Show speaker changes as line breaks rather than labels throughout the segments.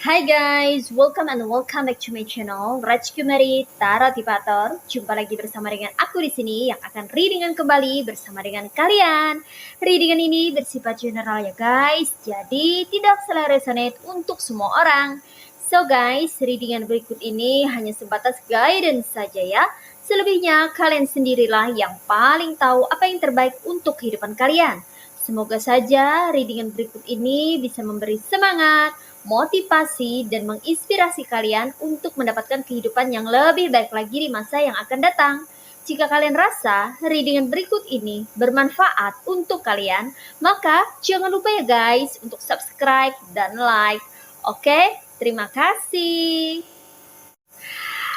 Hai guys, welcome and welcome back to my channel Rajkumari Tarotipator. Jumpa lagi bersama dengan aku di sini yang akan readingan kembali bersama dengan kalian. Readingan ini bersifat general ya guys, jadi tidak salah resonate untuk semua orang. So guys, readingan berikut ini hanya sebatas guidance saja ya. Selebihnya kalian sendirilah yang paling tahu apa yang terbaik untuk kehidupan kalian. Semoga saja readingan berikut ini bisa memberi semangat, motivasi, dan menginspirasi kalian untuk mendapatkan kehidupan yang lebih baik lagi di masa yang akan datang. Jika kalian rasa readingan berikut ini bermanfaat untuk kalian, maka jangan lupa ya guys untuk subscribe dan like. Oke, terima kasih.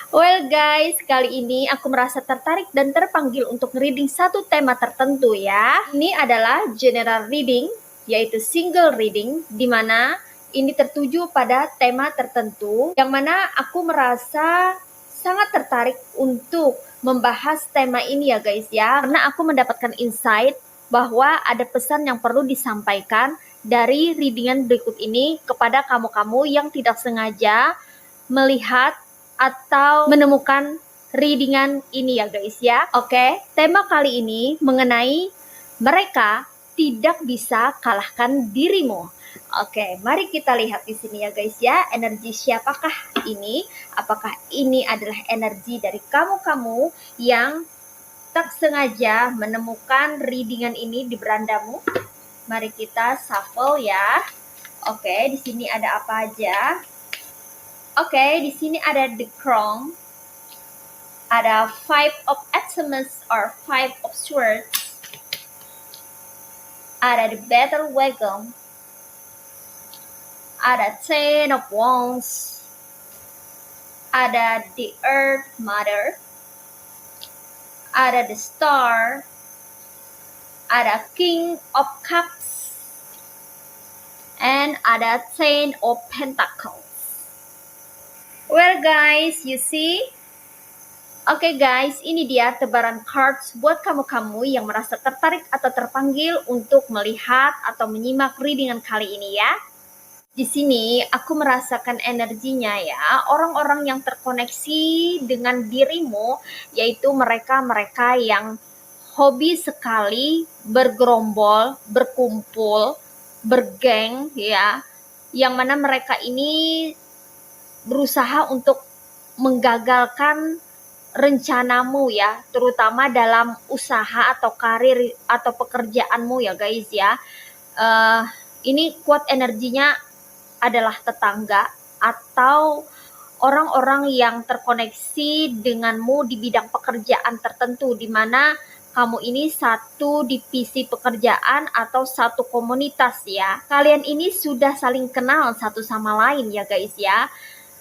Well guys, kali ini aku merasa tertarik dan terpanggil untuk reading satu tema tertentu ya. Ini adalah general reading, yaitu single reading, di mana ini tertuju pada tema tertentu, yang mana aku merasa sangat tertarik untuk membahas tema ini ya guys ya. Karena aku mendapatkan insight bahwa ada pesan yang perlu disampaikan dari readingan berikut ini kepada kamu-kamu yang tidak sengaja melihat atau menemukan readingan ini ya guys ya. Oke, tema kali ini mengenai mereka tidak bisa kalahkan dirimu. Oke, mari kita lihat di sini ya guys ya, energi siapakah ini? Apakah ini adalah energi dari kamu-kamu yang tak sengaja menemukan readingan ini di berandamu? Mari kita shuffle ya. Oke, di sini ada apa aja? Oke, di sini ada the crown, ada five of Atoms or five of swords, ada the battle wagon, ada ten of wands, ada the earth mother, ada the star, ada king of cups, and ada ten of pentacles. Well guys, you see? Oke guys, ini dia tebaran cards buat kamu-kamu yang merasa tertarik atau terpanggil untuk melihat atau menyimak readingan kali ini ya. Di sini aku merasakan energinya ya, orang-orang yang terkoneksi dengan dirimu, yaitu mereka-mereka yang hobi sekali bergerombol, berkumpul, bergeng ya, yang mana mereka ini berusaha untuk menggagalkan rencanamu ya, terutama dalam usaha atau karir atau pekerjaanmu ya guys ya. Ini kuat energinya adalah tetangga atau orang-orang yang terkoneksi denganmu di bidang pekerjaan tertentu, di mana kamu ini satu divisi pekerjaan atau satu komunitas ya. Kalian ini sudah saling kenal satu sama lain ya guys ya.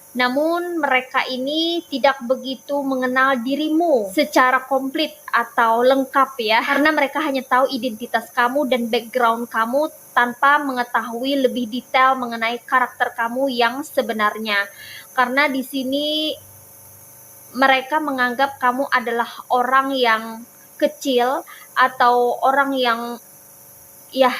Namun mereka ini tidak begitu mengenal dirimu secara komplit atau lengkap ya, karena mereka hanya tahu identitas kamu dan background kamu tanpa mengetahui lebih detail mengenai karakter kamu yang sebenarnya. Karena di sini mereka menganggap kamu adalah orang yang kecil atau orang yang ya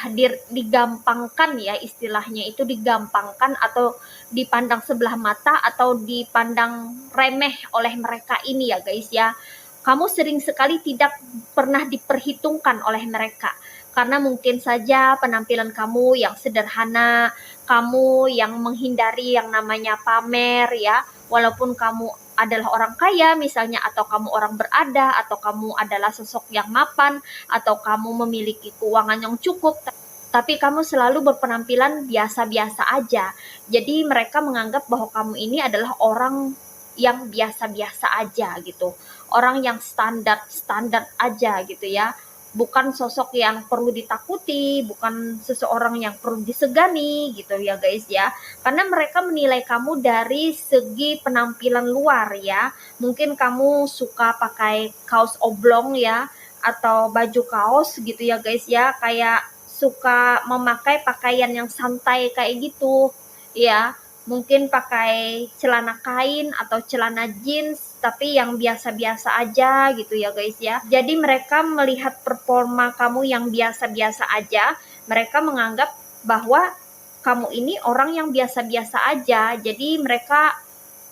digampangkan ya, istilahnya itu digampangkan atau dipandang sebelah mata atau dipandang remeh oleh mereka ini ya guys ya. Kamu sering sekali tidak pernah diperhitungkan oleh mereka karena mungkin saja penampilan kamu yang sederhana, kamu yang menghindari yang namanya pamer ya, walaupun kamu adalah orang kaya misalnya, atau kamu orang berada, atau kamu adalah sosok yang mapan, atau kamu memiliki keuangan yang cukup, tapi kamu selalu berpenampilan biasa-biasa aja. Jadi mereka menganggap bahwa kamu ini adalah orang yang biasa-biasa aja gitu, orang yang standar aja gitu ya, bukan sosok yang perlu ditakuti, bukan seseorang yang perlu disegani gitu ya guys ya. Karena mereka menilai kamu dari segi penampilan luar ya. Mungkin kamu suka pakai kaos oblong ya, atau baju kaos gitu ya guys ya, kayak suka memakai pakaian yang santai kayak gitu ya. Mungkin pakai celana kain atau celana jeans tapi yang biasa-biasa aja gitu ya guys ya. Jadi mereka melihat performa kamu yang biasa-biasa aja, mereka menganggap bahwa kamu ini orang yang biasa-biasa aja, jadi mereka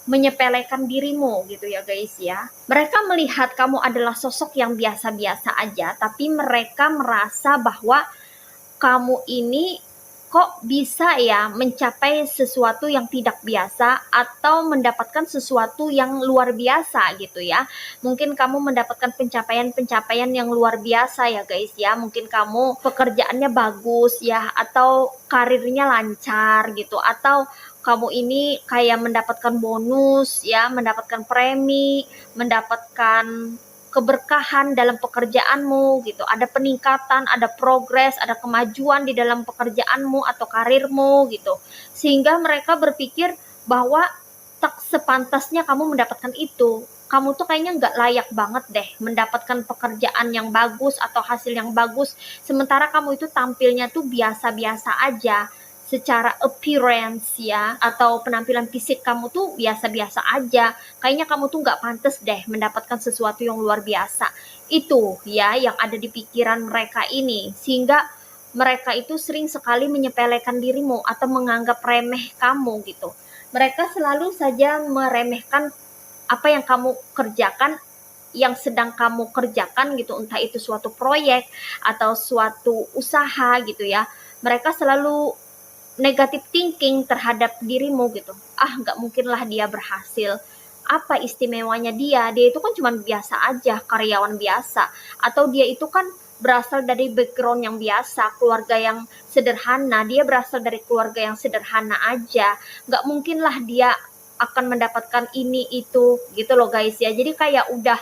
menyepelekan dirimu gitu ya guys ya. Mereka melihat kamu adalah sosok yang biasa-biasa aja, tapi mereka merasa bahwa kamu ini kok bisa ya mencapai sesuatu yang tidak biasa atau mendapatkan sesuatu yang luar biasa gitu ya. Mungkin kamu mendapatkan pencapaian-pencapaian yang luar biasa ya guys ya. Mungkin kamu pekerjaannya bagus ya, atau karirnya lancar gitu, atau kamu ini kayak mendapatkan bonus ya, mendapatkan premi, mendapatkan keberkahan dalam pekerjaanmu gitu, ada peningkatan, ada progres, ada kemajuan di dalam pekerjaanmu atau karirmu gitu, sehingga mereka berpikir bahwa tak sepantasnya kamu mendapatkan itu. Kamu tuh kayaknya nggak layak banget deh mendapatkan pekerjaan yang bagus atau hasil yang bagus, sementara kamu itu tampilnya tuh biasa-biasa aja, secara appearance ya, atau penampilan fisik kamu tuh biasa-biasa aja, kayaknya kamu tuh nggak pantas deh mendapatkan sesuatu yang luar biasa. Itu ya yang ada di pikiran mereka ini, sehingga mereka itu sering sekali menyepelekan dirimu atau menganggap remeh kamu gitu. Mereka selalu saja meremehkan apa yang kamu kerjakan, yang sedang kamu kerjakan gitu, entah itu suatu proyek atau suatu usaha gitu ya. Mereka selalu negatif thinking terhadap dirimu gitu. Ah, nggak mungkinlah dia berhasil. Apa istimewanya dia? Dia itu kan cuma biasa aja, karyawan biasa. Atau dia itu kan berasal dari background yang biasa, keluarga yang sederhana. Dia berasal dari keluarga yang sederhana aja. Nggak mungkinlah dia akan mendapatkan ini itu gitu loh guys ya. Jadi kayak udah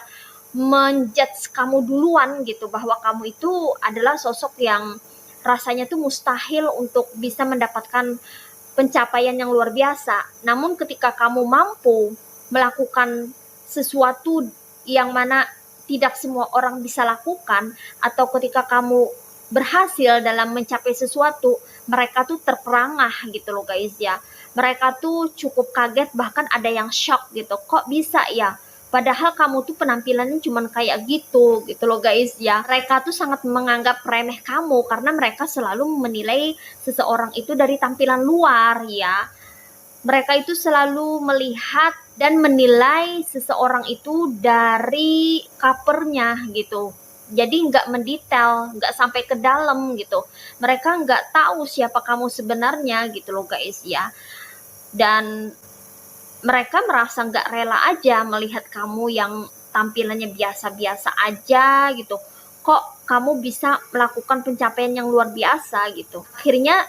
menjudge kamu duluan gitu, bahwa kamu itu adalah sosok yang rasanya tuh mustahil untuk bisa mendapatkan pencapaian yang luar biasa. Namun ketika kamu mampu melakukan sesuatu yang mana tidak semua orang bisa lakukan, atau ketika kamu berhasil dalam mencapai sesuatu, mereka tuh terperangah gitu loh guys ya. Mereka tuh cukup kaget, bahkan ada yang shock gitu. Kok bisa ya? Padahal kamu tuh penampilannya cuman kayak gitu loh guys ya. Mereka tuh sangat menganggap remeh kamu karena mereka selalu menilai seseorang itu dari tampilan luar ya. Mereka itu selalu melihat dan menilai seseorang itu dari covernya gitu. Jadi nggak mendetail, nggak sampai ke dalam gitu. Mereka nggak tahu siapa kamu sebenarnya gitu loh guys ya. Dan mereka merasa nggak rela aja melihat kamu yang tampilannya biasa-biasa aja gitu. Kok kamu bisa melakukan pencapaian yang luar biasa gitu. Akhirnya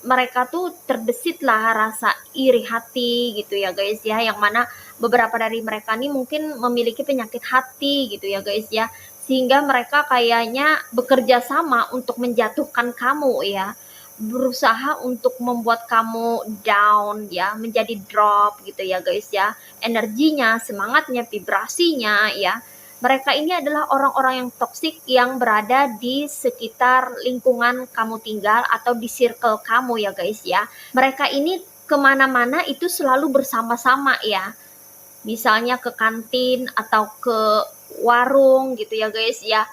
mereka tuh terbesit lah rasa iri hati gitu ya guys ya, yang mana beberapa dari mereka nih mungkin memiliki penyakit hati gitu ya guys ya, sehingga mereka kayaknya bekerja sama untuk menjatuhkan kamu ya, berusaha untuk membuat kamu down ya, menjadi drop gitu ya guys ya, energinya, semangatnya, vibrasinya ya. Mereka ini adalah orang-orang yang toksik yang berada di sekitar lingkungan kamu tinggal atau di circle kamu ya guys ya. Mereka ini kemana-mana itu selalu bersama-sama ya. Misalnya ke kantin atau ke warung gitu ya guys ya.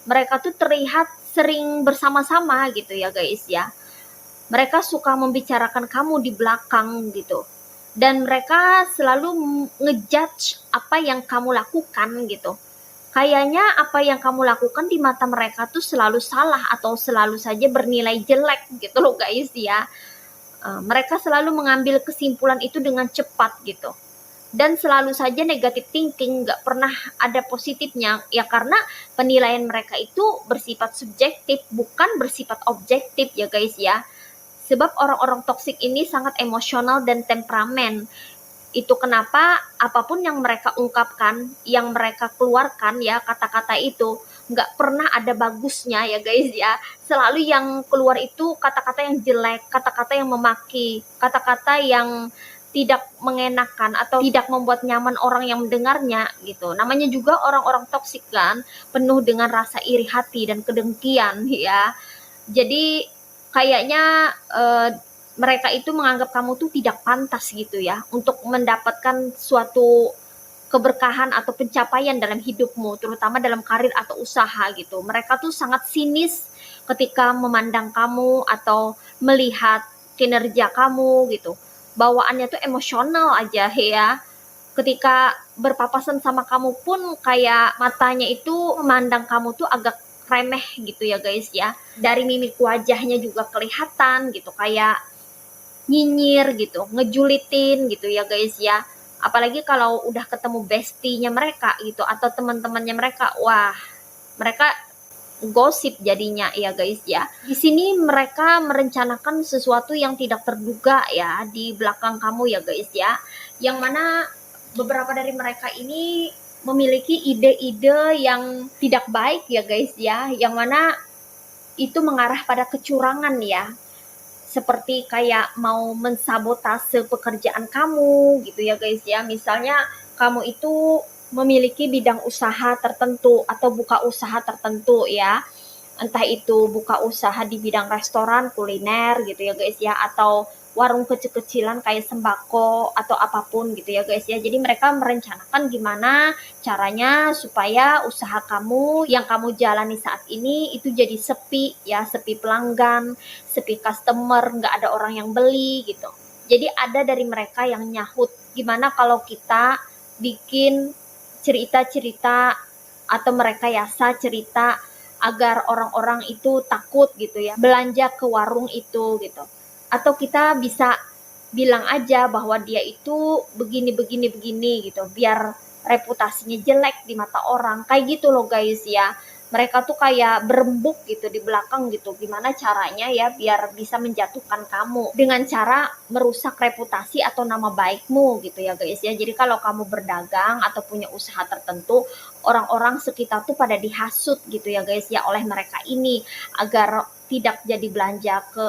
Mereka tuh terlihat sering bersama-sama gitu ya guys ya. Mereka suka membicarakan kamu di belakang gitu. Dan mereka selalu ngejudge apa yang kamu lakukan gitu. Kayaknya apa yang kamu lakukan di mata mereka tuh selalu salah atau selalu saja bernilai jelek gitu loh guys ya. Mereka selalu mengambil kesimpulan itu dengan cepat gitu. Dan selalu saja negatif thinking, nggak pernah ada positifnya ya, karena penilaian mereka itu bersifat subjektif, bukan bersifat objektif ya guys ya. Sebab orang-orang toksik ini sangat emosional dan temperamen. Itu kenapa apapun yang mereka ungkapkan, yang mereka keluarkan ya, kata-kata itu nggak pernah ada bagusnya ya guys ya. Selalu yang keluar itu kata-kata yang jelek, kata-kata yang memaki, kata-kata yang tidak mengenakan atau tidak membuat nyaman orang yang mendengarnya gitu. Namanya juga orang-orang toksik kan, penuh dengan rasa iri hati dan kedengkian ya. Jadi kayaknya mereka itu menganggap kamu tuh tidak pantas gitu ya untuk mendapatkan suatu keberkahan atau pencapaian dalam hidupmu, terutama dalam karir atau usaha gitu. Mereka tuh sangat sinis ketika memandang kamu atau melihat kinerja kamu gitu. Bawaannya tuh emosional aja ya. Ketika berpapasan sama kamu pun kayak matanya itu memandang kamu tuh agak remeh gitu ya guys ya. Dari mimik wajahnya juga kelihatan gitu, kayak nyinyir gitu, ngejulitin gitu ya guys ya. Apalagi kalau udah ketemu bestinya mereka gitu atau teman-temannya mereka, wah, mereka gosip jadinya ya guys ya. Di sini mereka merencanakan sesuatu yang tidak terduga ya di belakang kamu ya guys ya. Yang mana beberapa dari mereka ini memiliki ide-ide yang tidak baik ya guys ya. Yang mana itu mengarah pada kecurangan ya. Seperti kayak mau mensabotase pekerjaan kamu gitu ya guys ya. Misalnya kamu itu memiliki bidang usaha tertentu atau buka usaha tertentu ya, entah itu buka usaha di bidang restoran, kuliner gitu ya guys ya, atau warung kecil-kecilan kayak sembako atau apapun gitu ya guys ya. Jadi mereka merencanakan gimana caranya supaya usaha kamu yang kamu jalani saat ini itu jadi sepi ya, sepi pelanggan, sepi customer, nggak ada orang yang beli gitu. Jadi ada dari mereka yang nyahut, gimana kalau kita bikin cerita-cerita atau merekayasa cerita agar orang-orang itu takut gitu ya belanja ke warung itu gitu. Atau kita bisa bilang aja bahwa dia itu begini gitu, biar reputasinya jelek di mata orang, kayak gitu loh guys ya. Mereka tuh kayak berembuk gitu di belakang gitu, gimana caranya ya biar bisa menjatuhkan kamu dengan cara merusak reputasi atau nama baikmu gitu ya guys ya. Jadi kalau kamu berdagang atau punya usaha tertentu, orang-orang sekitar tuh pada dihasut gitu ya guys ya oleh mereka ini agar tidak jadi belanja ke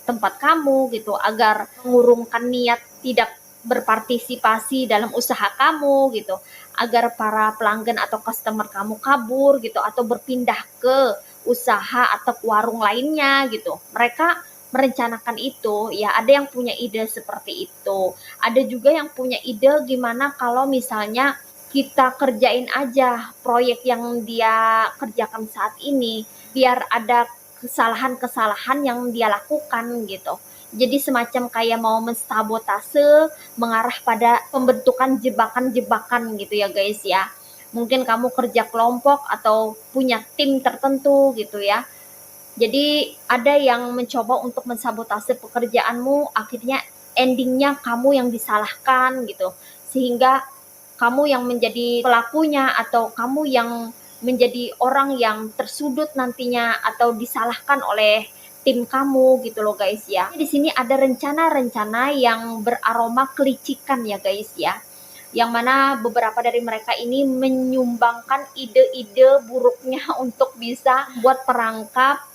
tempat kamu gitu, agar mengurungkan niat tidak berpartisipasi dalam usaha kamu gitu, agar para pelanggan atau customer kamu kabur gitu atau berpindah ke usaha atau ke warung lainnya gitu. Mereka merencanakan itu ya, ada yang punya ide seperti itu, ada juga yang punya ide gimana kalau misalnya kita kerjain aja proyek yang dia kerjakan saat ini biar ada kesalahan-kesalahan yang dia lakukan gitu. Jadi semacam kayak mau mensabotase, mengarah pada pembentukan jebakan-jebakan gitu ya guys ya. Mungkin kamu kerja kelompok atau punya tim tertentu gitu ya. Jadi ada yang mencoba untuk mensabotase pekerjaanmu, akhirnya endingnya kamu yang disalahkan gitu. Sehingga kamu yang menjadi pelakunya atau kamu yang menjadi orang yang tersudut nantinya atau disalahkan oleh tim kamu gitu loh guys ya. Di sini ada rencana-rencana yang beraroma kelicikan ya guys ya. Yang mana beberapa dari mereka ini menyumbangkan ide-ide buruknya untuk bisa buat perangkap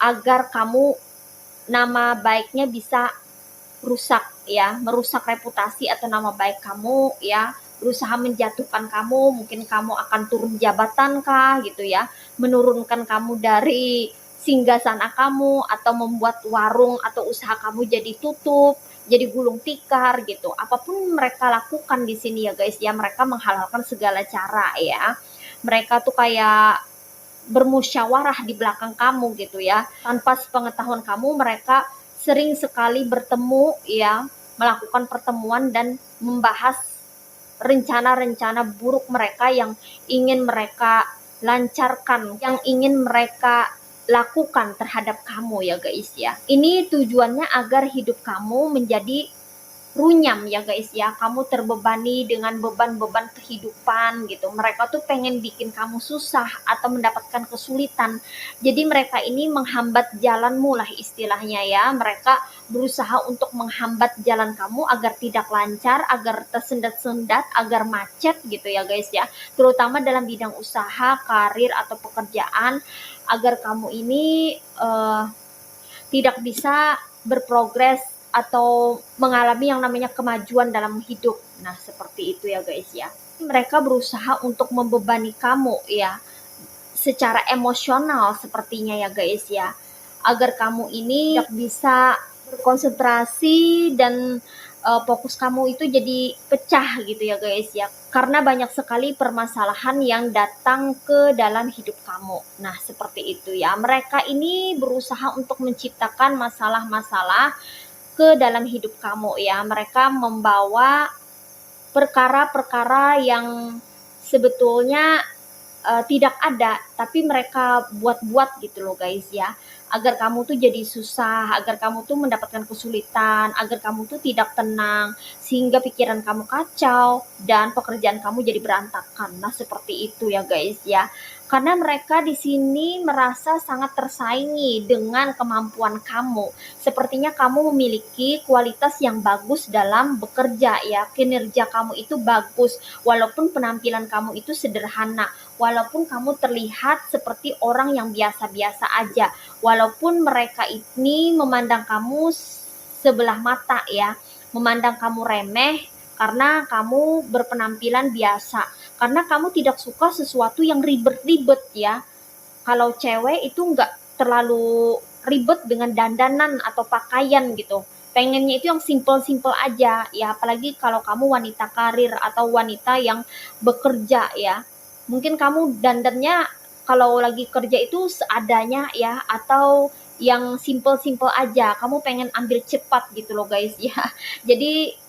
agar kamu nama baiknya bisa rusak ya, merusak reputasi atau nama baik kamu ya, berusaha menjatuhkan kamu, mungkin kamu akan turun jabatan kah gitu ya, menurunkan kamu dari singgasana kamu atau membuat warung atau usaha kamu jadi tutup, jadi gulung tikar gitu. Apapun mereka lakukan di sini ya guys ya, mereka menghalalkan segala cara ya. Mereka tuh kayak bermusyawarah di belakang kamu gitu ya. Tanpa sepengetahuan kamu mereka sering sekali bertemu ya, melakukan pertemuan dan membahas rencana-rencana buruk mereka yang ingin mereka lancarkan, yang ingin mereka lakukan terhadap kamu ya guys ya. Ini tujuannya agar hidup kamu menjadi runyam ya guys ya, kamu terbebani dengan beban-beban kehidupan gitu. Mereka tuh pengen bikin kamu susah atau mendapatkan kesulitan. Jadi mereka ini menghambat jalanmu lah istilahnya ya. Mereka berusaha untuk menghambat jalan kamu agar tidak lancar, agar tersendat-sendat, agar macet gitu ya guys ya. Terutama dalam bidang usaha, karir atau pekerjaan, agar kamu ini tidak bisa berprogres atau mengalami yang namanya kemajuan dalam hidup. Nah, seperti itu ya guys ya. Mereka berusaha untuk membebani kamu ya, secara emosional sepertinya ya guys ya. Agar kamu ini tidak bisa berkonsentrasi dan fokus kamu itu jadi pecah gitu ya guys ya, karena banyak sekali permasalahan yang datang ke dalam hidup kamu. Nah seperti itu ya, mereka ini berusaha untuk menciptakan masalah-masalah ke dalam hidup kamu ya. Mereka membawa perkara-perkara yang sebetulnya tidak ada, tapi mereka buat-buat gitu loh guys ya, agar kamu tuh jadi susah, agar kamu tuh mendapatkan kesulitan, agar kamu tuh tidak tenang, sehingga pikiran kamu kacau dan pekerjaan kamu jadi berantakan. Nah seperti itu ya guys ya, karena mereka di sini merasa sangat tersaingi dengan kemampuan kamu. Sepertinya kamu memiliki kualitas yang bagus dalam bekerja ya, kinerja kamu itu bagus, walaupun penampilan kamu itu sederhana, walaupun kamu terlihat seperti orang yang biasa-biasa aja, walaupun mereka ini memandang kamu sebelah mata ya, memandang kamu remeh karena kamu berpenampilan biasa, karena kamu tidak suka sesuatu yang ribet-ribet ya. Kalau cewek itu nggak terlalu ribet dengan dandanan atau pakaian gitu, pengennya itu yang simple-simple aja ya, apalagi kalau kamu wanita karir atau wanita yang bekerja ya. Mungkin kamu dandannya kalau lagi kerja itu seadanya ya, atau yang simple-simple aja, kamu pengen ambil cepat gitu loh guys ya. Jadi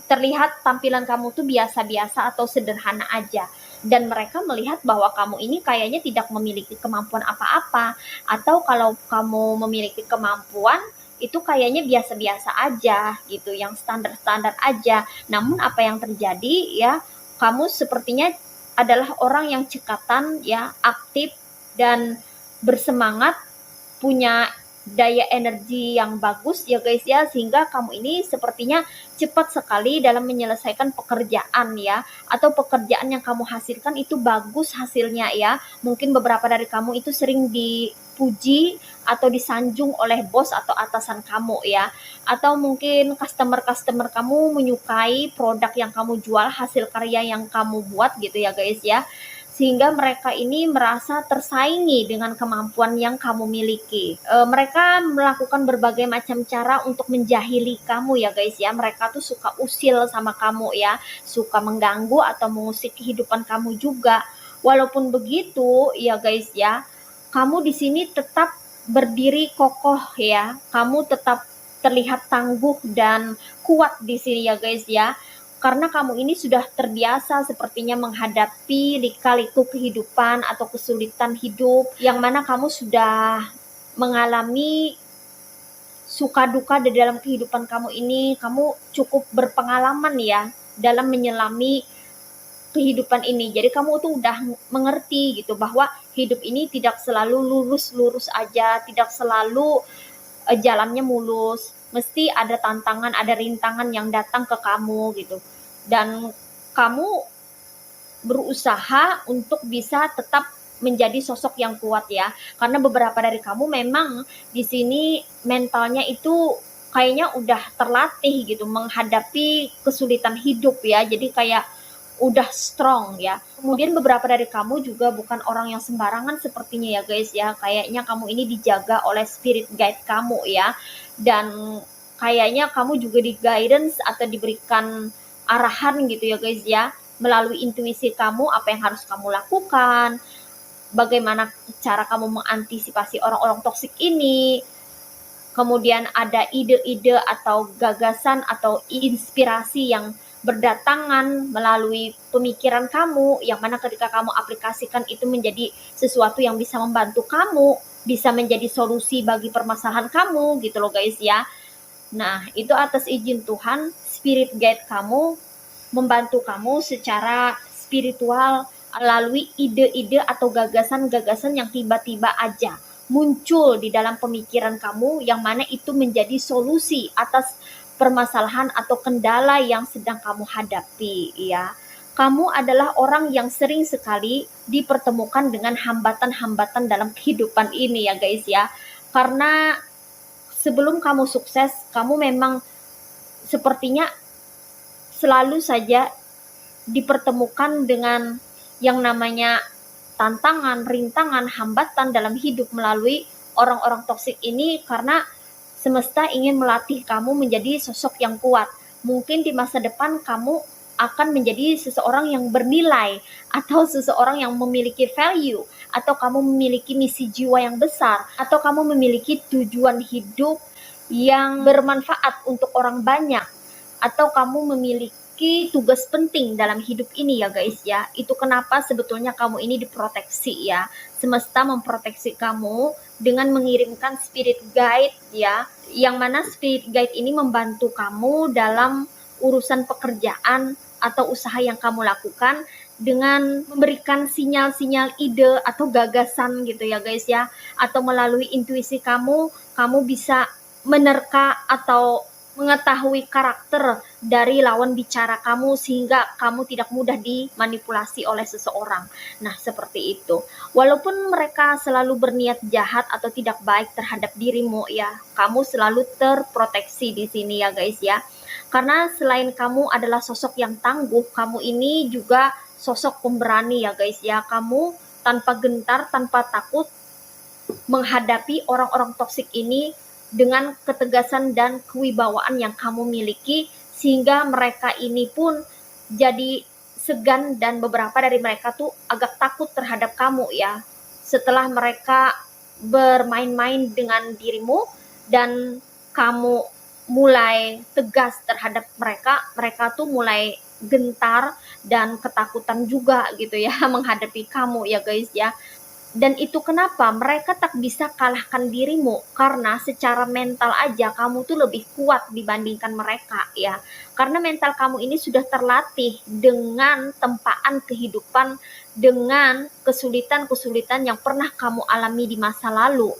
terlihat tampilan kamu tuh biasa-biasa atau sederhana aja, dan mereka melihat bahwa kamu ini kayaknya tidak memiliki kemampuan apa-apa, atau kalau kamu memiliki kemampuan itu kayaknya biasa-biasa aja gitu, yang standar-standar aja. Namun apa yang terjadi ya, kamu sepertinya adalah orang yang cekatan ya, aktif dan bersemangat, punya daya energi yang bagus ya guys ya, sehingga kamu ini sepertinya cepat sekali dalam menyelesaikan pekerjaan ya, atau pekerjaan yang kamu hasilkan itu bagus hasilnya ya. Mungkin beberapa dari kamu itu sering dipuji atau disanjung oleh bos atau atasan kamu ya, atau mungkin customer-customer kamu menyukai produk yang kamu jual, hasil karya yang kamu buat gitu ya guys ya, sehingga mereka ini merasa tersaingi dengan kemampuan yang kamu miliki. Mereka melakukan berbagai macam cara untuk menjahili kamu ya guys ya. Mereka tuh suka usil sama kamu ya, suka mengganggu atau mengusik kehidupan kamu juga. Walaupun begitu ya guys ya, kamu di sini tetap berdiri kokoh ya. Kamu tetap terlihat tangguh dan kuat di sini ya guys ya, karena kamu ini sudah terbiasa sepertinya menghadapi lika-liku kehidupan atau kesulitan hidup, yang mana kamu sudah mengalami suka duka di dalam kehidupan kamu ini. Kamu cukup berpengalaman ya dalam menyelami kehidupan ini, jadi kamu tuh udah mengerti gitu bahwa hidup ini tidak selalu lurus-lurus aja, tidak selalu jalannya mulus, mesti ada tantangan, ada rintangan yang datang ke kamu gitu. Dan kamu berusaha untuk bisa tetap menjadi sosok yang kuat ya. Karena beberapa dari kamu memang di sini mentalnya itu kayaknya udah terlatih gitu menghadapi kesulitan hidup ya. Jadi kayak udah strong ya. Kemudian beberapa dari kamu juga bukan orang yang sembarangan sepertinya ya guys ya. Kayaknya kamu ini dijaga oleh spirit guide kamu ya. Dan kayaknya kamu juga di guidance atau diberikan arahan gitu ya guys ya, melalui intuisi kamu apa yang harus kamu lakukan, bagaimana cara kamu mengantisipasi orang-orang toksik ini. Kemudian ada ide-ide atau gagasan atau inspirasi yang berdatangan melalui pemikiran kamu, yang mana ketika kamu aplikasikan itu menjadi sesuatu yang bisa membantu kamu, bisa menjadi solusi bagi permasalahan kamu gitu loh guys ya. Nah itu atas izin Tuhan, spirit guide kamu membantu kamu secara spiritual melalui ide-ide atau gagasan-gagasan yang tiba-tiba aja muncul di dalam pemikiran kamu, yang mana itu menjadi solusi atas permasalahan atau kendala yang sedang kamu hadapi ya. Kamu adalah orang yang sering sekali dipertemukan dengan hambatan-hambatan dalam kehidupan ini ya guys ya. Karena sebelum kamu sukses, kamu memang sepertinya selalu saja dipertemukan dengan yang namanya tantangan, rintangan, hambatan dalam hidup melalui orang-orang toksik ini, karena semesta ingin melatih kamu menjadi sosok yang kuat, mungkin di masa depan kamu akan menjadi seseorang yang bernilai, atau seseorang yang memiliki value, atau kamu memiliki misi jiwa yang besar, atau kamu memiliki tujuan hidup yang bermanfaat untuk orang banyak, atau kamu memiliki tugas penting dalam hidup ini ya guys ya. Itu kenapa sebetulnya kamu ini diproteksi ya. Semesta memproteksi kamu dengan mengirimkan spirit guide ya, yang mana spirit guide ini membantu kamu dalam urusan pekerjaan atau usaha yang kamu lakukan, dengan memberikan sinyal-sinyal ide atau gagasan gitu ya guys ya. Atau melalui intuisi kamu bisa menerka atau mengetahui karakter dari lawan bicara kamu, sehingga kamu tidak mudah dimanipulasi oleh seseorang. Nah, seperti itu. Walaupun mereka selalu berniat jahat atau tidak baik terhadap dirimu ya, kamu selalu terproteksi di sini ya guys ya. Karena selain kamu adalah sosok yang tangguh, kamu ini juga sosok pemberani ya guys ya. Kamu tanpa gentar, tanpa takut menghadapi orang-orang toksik ini dengan ketegasan dan kewibawaan yang kamu miliki, sehingga mereka ini pun jadi segan, dan beberapa dari mereka tuh agak takut terhadap kamu ya. Setelah mereka bermain-main dengan dirimu dan kamu mulai tegas terhadap mereka, mereka tuh mulai gentar dan ketakutan juga gitu ya menghadapi kamu ya guys ya. Dan itu kenapa mereka tak bisa kalahkan dirimu, karena secara mental aja kamu tuh lebih kuat dibandingkan mereka ya. Karena mental kamu ini sudah terlatih dengan tempaan kehidupan, dengan kesulitan-kesulitan yang pernah kamu alami di masa lalu.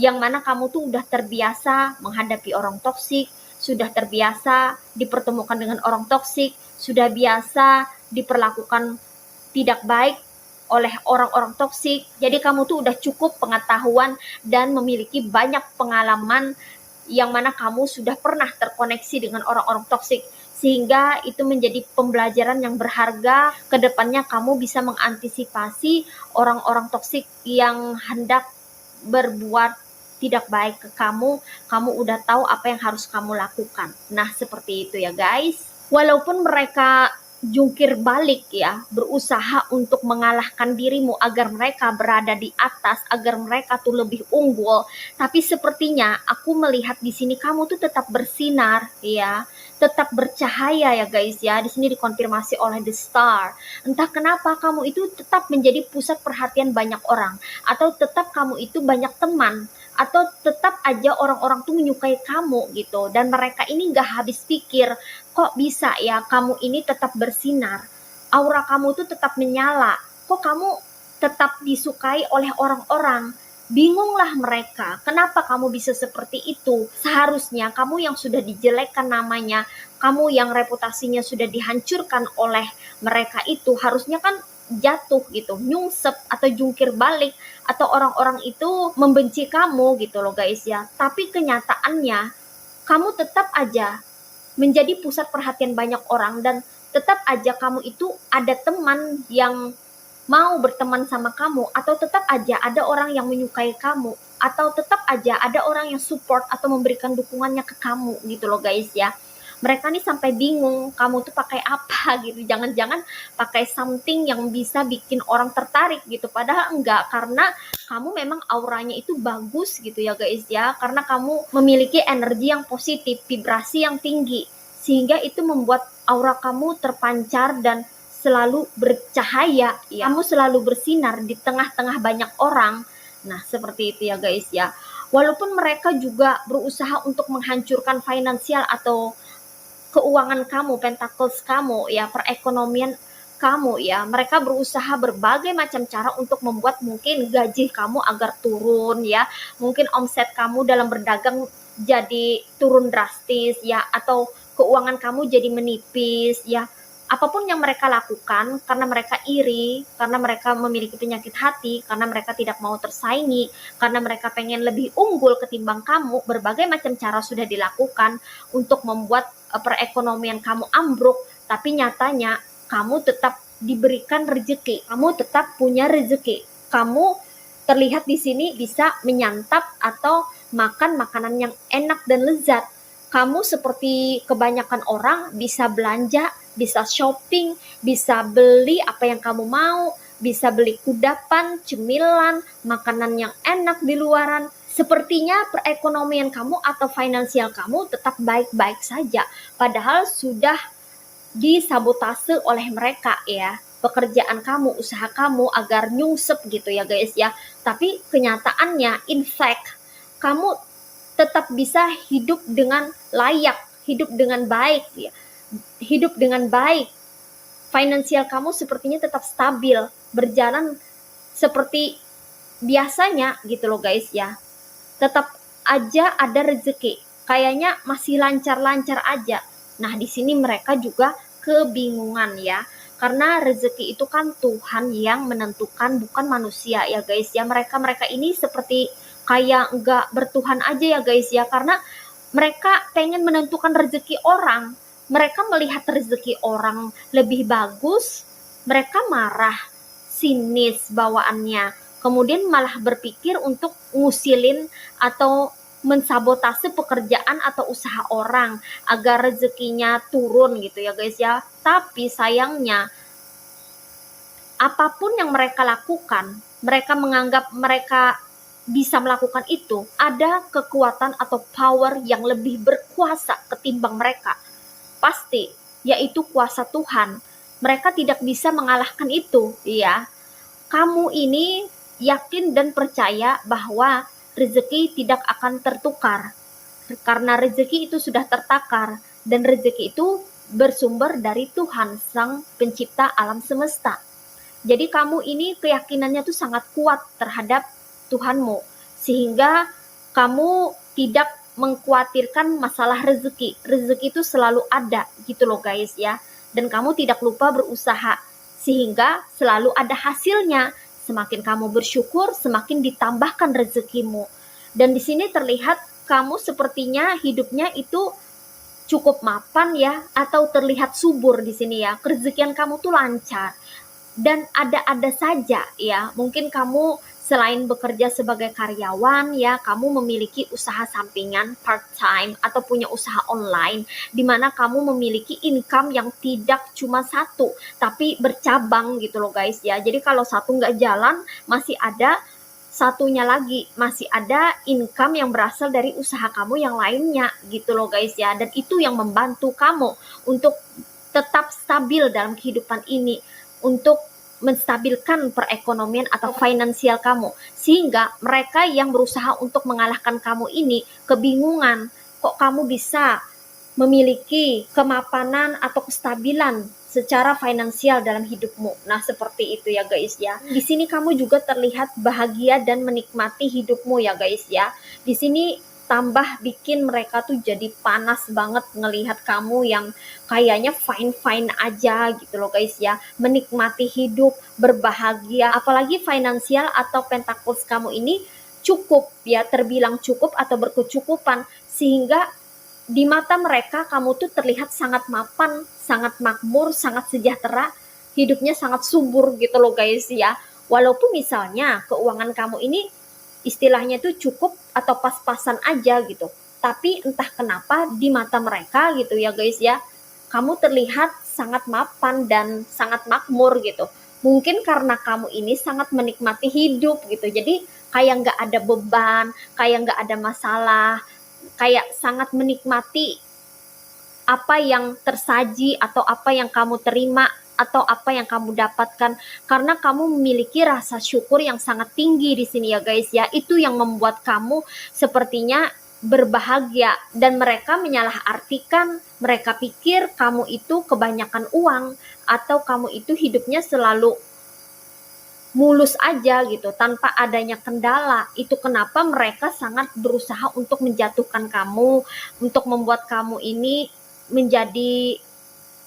Yang mana kamu tuh udah terbiasa menghadapi orang toksik, sudah terbiasa dipertemukan dengan orang toksik, sudah biasa diperlakukan tidak baik oleh orang-orang toksik. Jadi kamu tuh udah cukup pengetahuan dan memiliki banyak pengalaman, yang mana kamu sudah pernah terkoneksi dengan orang-orang toksik, sehingga itu menjadi pembelajaran yang berharga. Kedepannya kamu bisa mengantisipasi orang-orang toksik yang hendak berbuat tidak baik ke kamu. Kamu udah tahu apa yang harus kamu lakukan. Nah, seperti itu ya guys. Walaupun mereka jungkir balik ya, berusaha untuk mengalahkan dirimu agar mereka berada di atas, agar mereka tuh lebih unggul, tapi sepertinya aku melihat di sini kamu tuh tetap bersinar ya, tetap bercahaya ya guys ya. Di sini dikonfirmasi oleh The Star. Entah kenapa kamu itu tetap menjadi pusat perhatian banyak orang, atau tetap kamu itu banyak teman, atau tetap aja orang-orang tuh menyukai kamu gitu. Dan mereka ini gak habis pikir, kok bisa ya kamu ini tetap bersinar, aura kamu tuh tetap menyala, kok kamu tetap disukai oleh orang-orang. Bingunglah mereka, kenapa kamu bisa seperti itu? Seharusnya kamu yang sudah dijelekkan namanya, kamu yang reputasinya sudah dihancurkan oleh mereka itu, harusnya kan jatuh gitu, nyungsep atau jungkir balik, atau orang-orang itu membenci kamu gitu loh guys ya. Tapi kenyataannya kamu tetap aja menjadi pusat perhatian banyak orang, dan tetap aja kamu itu ada teman yang mau berteman sama kamu, atau tetap aja ada orang yang menyukai kamu, atau tetap aja ada orang yang support atau memberikan dukungannya ke kamu gitu loh guys ya. Mereka nih sampai bingung kamu tuh pakai apa gitu, jangan-jangan pakai something yang bisa bikin orang tertarik gitu, padahal enggak, karena kamu memang auranya itu bagus gitu ya guys ya, karena kamu memiliki energi yang positif, vibrasi yang tinggi, sehingga itu membuat aura kamu terpancar dan selalu bercahaya ya. Kamu selalu bersinar di tengah-tengah banyak orang. Nah, seperti itu ya guys ya. Walaupun mereka juga berusaha untuk menghancurkan finansial atau keuangan kamu, pentacles kamu ya, perekonomian kamu ya, mereka berusaha berbagai macam cara untuk membuat mungkin gaji kamu agar turun ya, mungkin omset kamu dalam berdagang jadi turun drastis ya, atau keuangan kamu jadi menipis ya. Apapun yang mereka lakukan, karena mereka iri, karena mereka memiliki penyakit hati, karena mereka tidak mau tersaingi, karena mereka pengen lebih unggul ketimbang kamu, berbagai macam cara sudah dilakukan untuk membuat perekonomian kamu ambruk. Tapi nyatanya kamu tetap diberikan rezeki, kamu tetap punya rezeki. Kamu terlihat di sini bisa menyantap atau makan makanan yang enak dan lezat. kamu seperti kebanyakan orang bisa belanja, bisa shopping, bisa beli apa yang kamu mau, bisa beli kudapan, cemilan, makanan yang enak di luaran. Sepertinya perekonomian kamu atau finansial kamu tetap baik-baik saja, padahal sudah disabotase oleh mereka ya. Pekerjaan kamu, usaha kamu agar nyungsep gitu ya guys ya. Tapi kenyataannya, in fact, kamu tetap bisa hidup dengan layak, hidup dengan baik ya. Hidup dengan baik. Finansial kamu sepertinya tetap stabil, berjalan seperti biasanya gitu loh guys ya. Tetap aja ada rezeki. Kayaknya masih lancar-lancar aja. Nah, di sini mereka juga kebingungan ya. Karena rezeki itu kan Tuhan yang menentukan, bukan manusia ya guys ya. Mereka ini seperti kayak enggak bertuhan aja ya guys ya. Karena mereka pengen menentukan rezeki orang. Mereka melihat rezeki orang lebih bagus, mereka marah, sinis bawaannya. Kemudian malah berpikir untuk ngusilin atau mensabotase pekerjaan atau usaha orang agar rezekinya turun gitu ya guys ya. Tapi sayangnya apapun yang mereka lakukan, mereka menganggap mereka bisa melakukan itu, ada kekuatan atau power yang lebih berkuasa ketimbang mereka. Pasti, yaitu kuasa Tuhan. Mereka tidak bisa mengalahkan itu, ya. Kamu ini yakin dan percaya bahwa rezeki tidak akan tertukar. Karena rezeki itu sudah tertakar dan rezeki itu bersumber dari Tuhan, Sang Pencipta alam semesta. Jadi kamu ini keyakinannya tuh sangat kuat terhadap Tuhanmu, sehingga kamu tidak mengkhawatirkan masalah rezeki. Rezeki itu selalu ada gitu loh guys ya. Dan kamu tidak lupa berusaha, sehingga selalu ada hasilnya. Semakin kamu bersyukur, semakin ditambahkan rezekimu. Dan di sini terlihat kamu sepertinya hidupnya itu cukup mapan ya, atau terlihat subur di sini ya. Kerezekian kamu tuh lancar dan ada-ada saja ya. Mungkin kamu selain bekerja sebagai karyawan ya, kamu memiliki usaha sampingan part time atau punya usaha online di mana kamu memiliki income yang tidak cuma satu tapi bercabang gitu loh guys ya. Jadi kalau satu nggak jalan masih ada satunya lagi, masih ada income yang berasal dari usaha kamu yang lainnya gitu loh guys ya. Dan itu yang membantu kamu untuk tetap stabil dalam kehidupan ini, untuk menstabilkan perekonomian atau finansial kamu, sehingga mereka yang berusaha untuk mengalahkan kamu ini kebingungan, kok kamu bisa memiliki kemapanan atau kestabilan secara finansial dalam hidupmu. Nah, seperti itu ya guys ya. Di sini kamu juga terlihat bahagia dan menikmati hidupmu ya guys ya. Di sini tambah bikin mereka tuh jadi panas banget ngelihat kamu yang kayaknya fine-fine aja gitu loh guys ya. Menikmati hidup, berbahagia, apalagi finansial atau pentacles kamu ini cukup ya, terbilang cukup atau berkecukupan, sehingga di mata mereka kamu tuh terlihat sangat mapan, sangat makmur, sangat sejahtera, hidupnya sangat subur gitu loh guys ya. Walaupun misalnya keuangan kamu ini istilahnya tuh cukup atau pas-pasan aja gitu, tapi entah kenapa di mata mereka gitu ya guys ya, kamu terlihat sangat mapan dan sangat makmur gitu. Mungkin karena kamu ini sangat menikmati hidup gitu, jadi kayak nggak ada beban, kayak nggak ada masalah, kayak sangat menikmati apa yang tersaji atau apa yang kamu terima atau apa yang kamu dapatkan, karena kamu memiliki rasa syukur yang sangat tinggi di sini ya guys ya. Itu yang membuat kamu sepertinya berbahagia, dan mereka menyalahartikan, mereka pikir kamu itu kebanyakan uang atau kamu itu hidupnya selalu mulus aja gitu tanpa adanya kendala. Itu kenapa mereka sangat berusaha untuk menjatuhkan kamu, untuk membuat kamu ini menjadi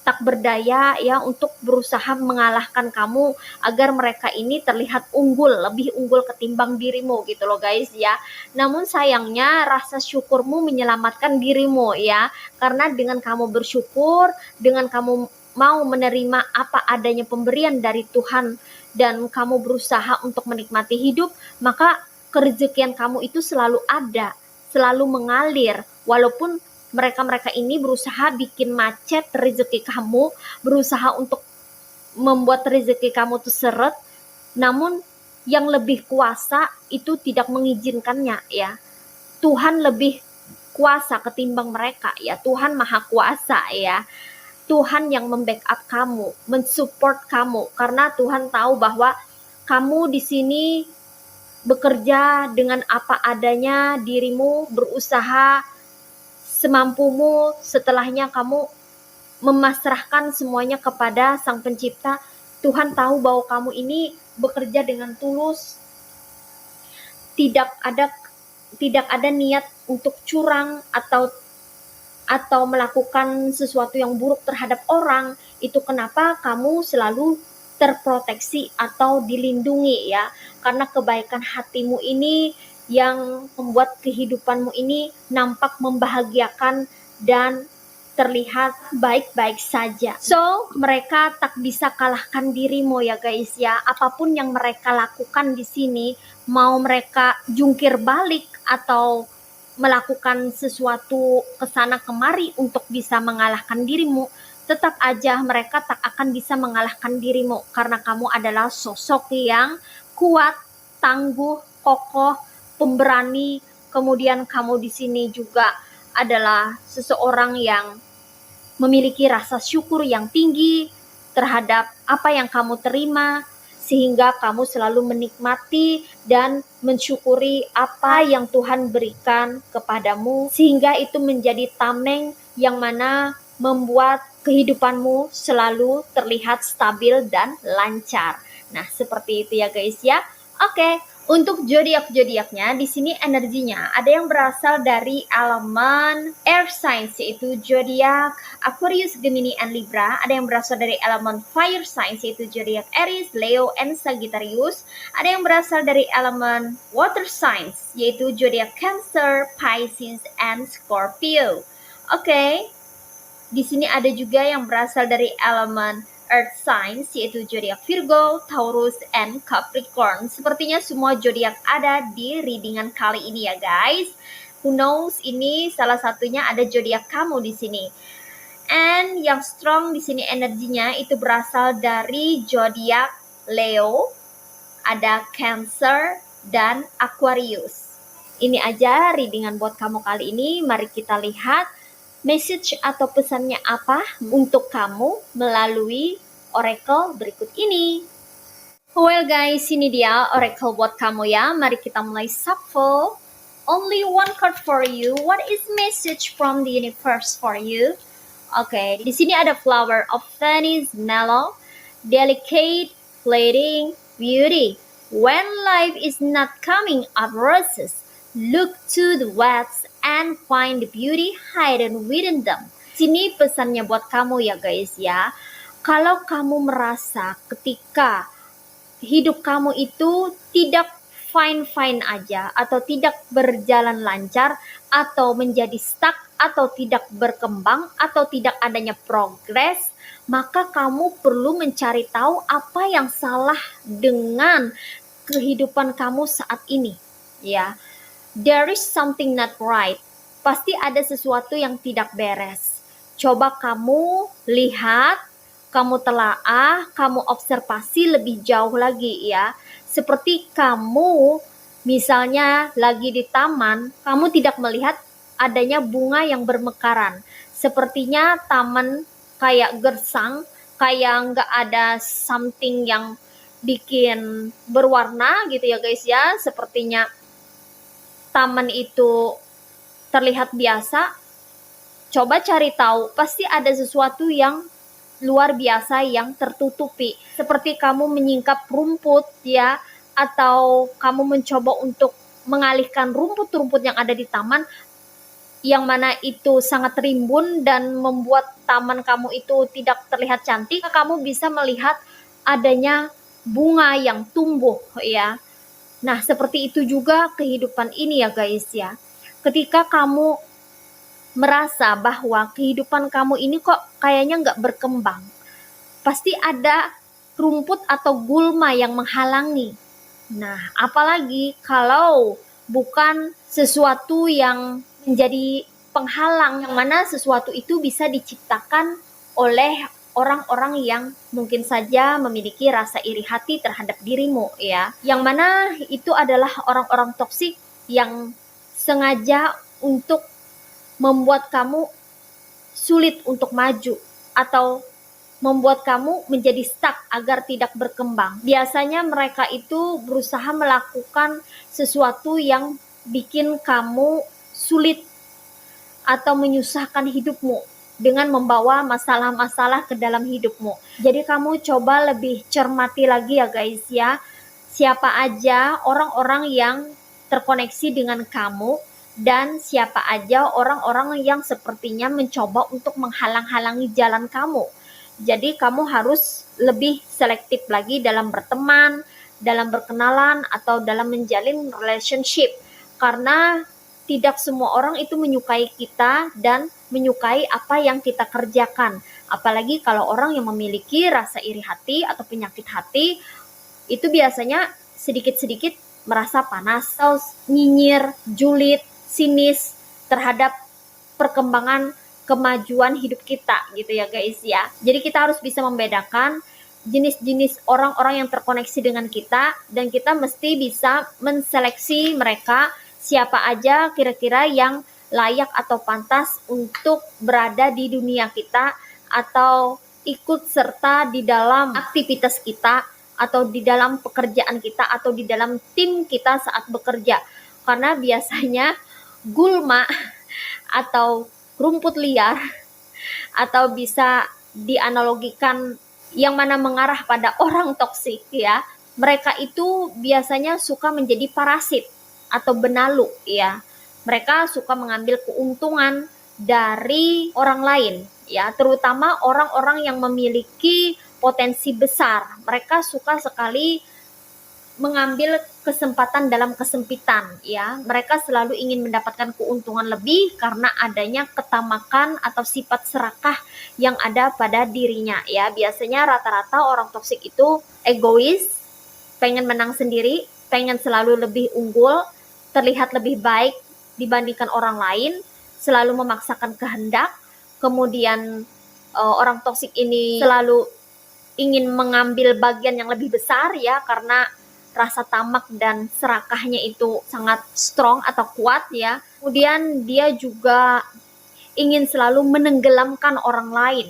tak berdaya ya, untuk berusaha mengalahkan kamu agar mereka ini terlihat unggul, lebih unggul ketimbang dirimu gitu loh guys ya. Namun sayangnya rasa syukurmu menyelamatkan dirimu ya, karena dengan kamu bersyukur, dengan kamu mau menerima apa adanya pemberian dari Tuhan dan kamu berusaha untuk menikmati hidup, maka kerezekian kamu itu selalu ada, selalu mengalir, walaupun mereka-mereka ini berusaha bikin macet rezeki kamu, berusaha untuk membuat rezeki kamu tuh seret, namun yang lebih kuasa itu tidak mengizinkannya ya. Tuhan lebih kuasa ketimbang mereka ya. Tuhan maha kuasa ya. Tuhan yang membackup kamu, mensupport kamu, karena Tuhan tahu bahwa kamu di sini bekerja dengan apa adanya, dirimu berusaha semampumu, setelahnya kamu memasrahkan semuanya kepada Sang Pencipta. Tuhan tahu bahwa kamu ini bekerja dengan tulus, tidak ada niat untuk curang atau melakukan sesuatu yang buruk terhadap orang. Itu kenapa kamu selalu terproteksi atau dilindungi ya, karena kebaikan hatimu ini yang membuat kehidupanmu ini nampak membahagiakan dan terlihat baik-baik saja. So, mereka tak bisa kalahkan dirimu ya guys ya. Apapun yang mereka lakukan di sini, mau mereka jungkir balik atau melakukan sesuatu kesana kemari untuk bisa mengalahkan dirimu, tetap aja mereka tak akan bisa mengalahkan dirimu, karena kamu adalah sosok yang kuat, tangguh, kokoh, pemberani. Kemudian kamu di sini juga adalah seseorang yang memiliki rasa syukur yang tinggi terhadap apa yang kamu terima, sehingga kamu selalu menikmati dan mensyukuri apa yang Tuhan berikan kepadamu, sehingga itu menjadi tameng yang mana membuat kehidupanmu selalu terlihat stabil dan lancar. Nah, seperti itu ya guys ya. Oke, untuk zodiak-zodiaknya di sini energinya ada yang berasal dari elemen air signs, yaitu zodiak Aquarius, Gemini, and Libra. Ada yang berasal dari elemen fire signs, yaitu zodiak Aries, Leo, and Sagittarius. Ada yang berasal dari elemen water signs, yaitu zodiak Cancer, Pisces, and Scorpio. Oke. Di sini ada juga yang berasal dari elemen earth signs, yaitu zodiak Virgo, Taurus, and Capricorn. Sepertinya semua zodiak ada di readingan kali ini ya guys. Who knows, ini salah satunya ada zodiak kamu di sini. And yang strong di sini energinya itu berasal dari zodiak Leo, ada Cancer, dan Aquarius. Ini aja readingan buat kamu kali ini. Mari kita lihat message atau pesannya apa untuk kamu melalui oracle berikut ini. Well guys, ini dia oracle buat kamu ya. Mari kita mulai shuffle. Only one card for you. What is message from the universe for you? Oke, di sini ada flower of Venice, mellow, delicate, fleeting, beauty. When life is not coming up roses, look to the west and find the beauty hidden within them. Sini pesannya buat kamu ya guys ya. Kalau kamu merasa ketika hidup kamu itu tidak fine-fine aja, atau tidak berjalan lancar, atau menjadi stuck, atau tidak berkembang, atau tidak adanya progres, maka kamu perlu mencari tahu apa yang salah dengan kehidupan kamu saat ini ya. There is something not right. Pasti ada sesuatu yang tidak beres. Coba kamu lihat, kamu telaah, kamu observasi lebih jauh lagi ya. Seperti kamu misalnya lagi di taman, kamu tidak melihat adanya bunga yang bermekaran. Sepertinya taman kayak gersang, kayak nggak ada something yang bikin berwarna gitu ya guys ya. Sepertinya taman itu terlihat biasa. Coba cari tahu, pasti ada sesuatu yang luar biasa yang tertutupi. Seperti kamu menyingkap rumput ya, atau kamu mencoba untuk mengalihkan rumput-rumput yang ada di taman, yang mana itu sangat rimbun dan membuat taman kamu itu tidak terlihat cantik. Kamu bisa melihat adanya bunga yang tumbuh ya. Nah, seperti itu juga kehidupan ini ya guys ya. Ketika kamu merasa bahwa kehidupan kamu ini kok kayaknya nggak berkembang, pasti ada rumput atau gulma yang menghalangi. Nah, apalagi kalau bukan sesuatu yang menjadi penghalang, yang mana sesuatu itu bisa diciptakan oleh orang-orang yang mungkin saja memiliki rasa iri hati terhadap dirimu ya. Yang mana itu adalah orang-orang toksik yang sengaja untuk membuat kamu sulit untuk maju atau membuat kamu menjadi stuck agar tidak berkembang. Biasanya mereka itu berusaha melakukan sesuatu yang bikin kamu sulit atau menyusahkan hidupmu dengan membawa masalah-masalah ke dalam hidupmu. Jadi kamu coba lebih cermati lagi ya guys ya. Siapa aja orang-orang yang terkoneksi dengan kamu dan siapa aja orang-orang yang sepertinya mencoba untuk menghalang-halangi jalan kamu. Jadi kamu harus lebih selektif lagi dalam berteman, dalam berkenalan, atau dalam menjalin relationship. Karena tidak semua orang itu menyukai kita dan menyukai apa yang kita kerjakan. Apalagi kalau orang yang memiliki rasa iri hati atau penyakit hati, itu biasanya sedikit-sedikit merasa panas atau nyinyir, julid, sinis terhadap perkembangan kemajuan hidup kita gitu ya guys ya. Jadi kita harus bisa membedakan jenis-jenis orang-orang yang terkoneksi dengan kita dan kita mesti bisa menseleksi mereka siapa aja kira-kira yang layak atau pantas untuk berada di dunia kita atau ikut serta di dalam aktivitas kita atau di dalam pekerjaan kita atau di dalam tim kita saat bekerja. Karena biasanya gulma atau rumput liar atau bisa dianalogikan yang mana mengarah pada orang toksik ya. Mereka itu biasanya suka menjadi parasit atau benalu ya. Mereka suka mengambil keuntungan dari orang lain ya, terutama orang-orang yang memiliki potensi besar. Mereka suka sekali mengambil kesempatan dalam kesempitan ya. Mereka selalu ingin mendapatkan keuntungan lebih karena adanya ketamakan atau sifat serakah yang ada pada dirinya ya. Biasanya rata-rata orang toksik itu egois, pengen menang sendiri, pengen selalu lebih unggul, terlihat lebih baik dibandingkan orang lain, selalu memaksakan kehendak. Kemudian orang toksik ini selalu ingin mengambil bagian yang lebih besar ya, karena rasa tamak dan serakahnya itu sangat strong atau kuat ya. Kemudian dia juga ingin selalu menenggelamkan orang lain.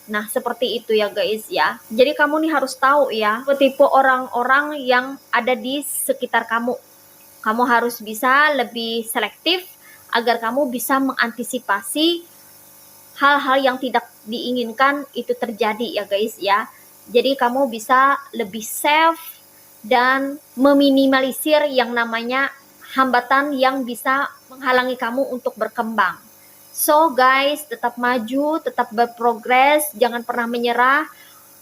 Nah, seperti itu ya guys ya. Jadi kamu nih harus tahu ya, tipe orang-orang yang ada di sekitar kamu. Kamu harus bisa lebih selektif agar kamu bisa mengantisipasi hal-hal yang tidak diinginkan itu terjadi ya guys ya. Jadi kamu bisa lebih safe dan meminimalisir yang namanya hambatan yang bisa menghalangi kamu untuk berkembang. So guys, tetap maju, tetap berprogres, jangan pernah menyerah.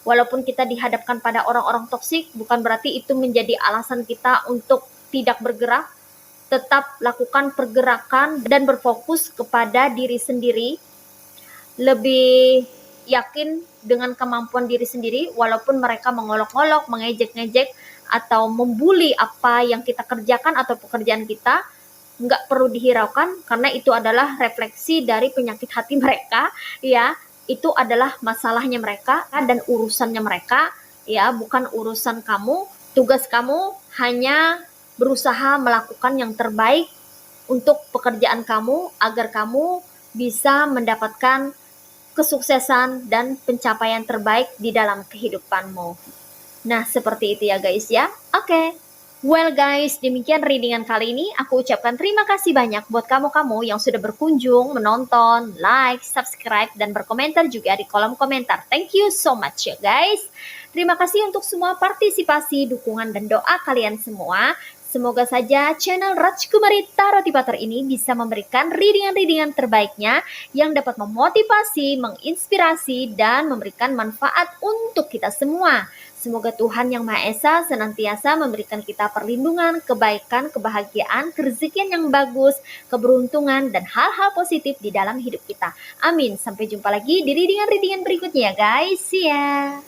Walaupun kita dihadapkan pada orang-orang toksik, bukan berarti itu menjadi alasan kita untuk tidak bergerak. Tetap lakukan pergerakan dan berfokus kepada diri sendiri. Lebih yakin dengan kemampuan diri sendiri, walaupun mereka mengolok-olok, mengejek-ngejek, atau membuli apa yang kita kerjakan atau pekerjaan kita, nggak perlu dihiraukan karena itu adalah refleksi dari penyakit hati mereka ya. Itu adalah masalahnya mereka dan urusannya mereka ya, bukan urusan kamu. Tugas kamu hanya berusaha melakukan yang terbaik untuk pekerjaan kamu agar kamu bisa mendapatkan kesuksesan dan pencapaian terbaik di dalam kehidupanmu. Nah, seperti itu ya guys ya. Oke. Well guys, demikian readingan kali ini. Aku ucapkan terima kasih banyak buat kamu-kamu yang sudah berkunjung, menonton, like, subscribe, dan berkomentar juga di kolom komentar. Thank you so much ya guys. Terima kasih untuk semua partisipasi, dukungan, dan doa kalian semua. Semoga saja channel Rajkumari Tarotipator ini bisa memberikan readingan-readingan terbaiknya yang dapat memotivasi, menginspirasi, dan memberikan manfaat untuk kita semua. Semoga Tuhan Yang Maha Esa senantiasa memberikan kita perlindungan, kebaikan, kebahagiaan, kerezekian yang bagus, keberuntungan, dan hal-hal positif di dalam hidup kita. Amin. Sampai jumpa lagi di readingan-readingan berikutnya ya guys. See ya.